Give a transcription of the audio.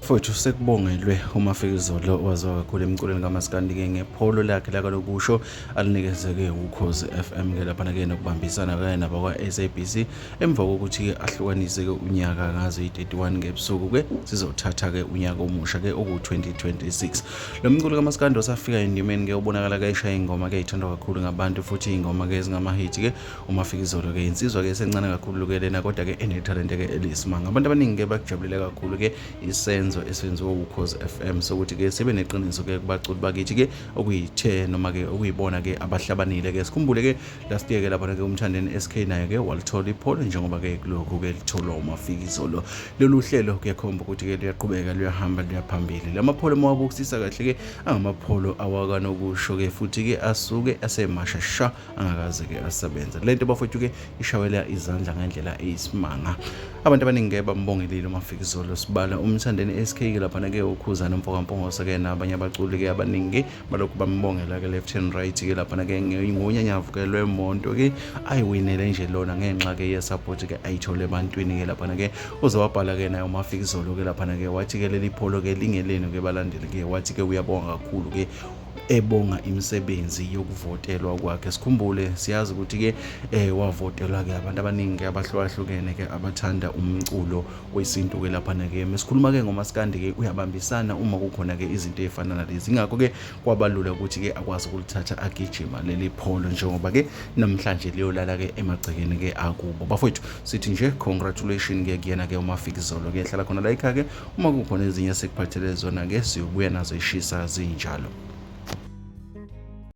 Bafowethu sekubongelwe uMafikizolo waziwa kakhulu emculweni kaMaskandi-ke ngepolo lakhe lakalokusho alinikezeke Ukhozi FM-ke laphana-ke nokubambisana-ke nabakwa-SABC emva kokuthi-ke ahlukanise-ke unyaka ngazo i-31 ngebusuku-ke sizothatha-ke unyaka omusha-ke oku-2026. Lo mculo kaMaskandi osafika endimeni-ke ubonakala-ke eshaya ingoma-ke eyithandwa kakhulu ngabantu futhi ingoma-ke ezingama-hit-ke uMafikizolo-ke insizwa-ke esencane kakhulu-ke lena kodwa-ke enethalente-ke eliyisimanga. Abantu abaningi-ke bakujabulele kakhulu-ke isenzo esenziwa Ukhozi FM sokuthi-ke sibe neqiniso-ke kubaculi bakithi-ke okuyithe noma-ke okuyibona-ke abahlabanile-ke. Sikhumbule-ke last year-ke lapha-ke uMthandeni SK naye-ke walithola ipolo njengoba-ke kulokhu-ke litholwa uMafikizolo. Lolu hlelo kuyakhomba ukuthi-ke luyaqhubeka luyahamba luyaphambili. Lamapolo mawabukisisa kahle-ke angamapholo awakanokusho-ke futhi-ke asuke asemasha sha angakaze-ke asebenza. Lento bafowethu-ke ishawela izandla ngendlela eyisimanga. Abantu abaningi-ke bambongelile uMafikizolo sibala uMthandeni SK-ke laphana-ke uKhuzana Mfokampongoso-ke nabanye abaculi-ke abaningi balokhu bambongela-ke left and right-ke laphana-ke ngonyanyavo-ke lwemonto-ke ayiwinele nje lona ngenxa-ke ye-support-ke ayithole ebantwini-ke laphana-ke uzowabhala-ke naye uMafikizolo-ke laphana-ke wathi-ke leli pholo-ke lingelenu-ke balandeli-ke wathi-ke uyabonga kakhulu-ke ebonga imisebenzi yokuvotelwa kwakhe. Sikhumbule siyazi ukuthi-ke wavotelwa-ke abantu abaningi abahlukahlukene-ke abathanda umculo wesintu-ke laphana-ke. Mesikhuluma-ke ngoMaskandi-ke uyabambisana uma kukhona-ke izinto ezifana nalezi. Ingakho-ke kwabalula ukuthi-ke akwazi ukulithatha agijima leli pholo njengoba-ke namhlanje liyolala-ke emagcekeni-ke akubo. Bafowethu sithi nje congratulations-ke kuyena-ke uMafikizolo-ke hlala khona la ekhaya-ke uma kukhona ezinye sekuphathele zona-ke siyobuya nazo ishisa zinjalo.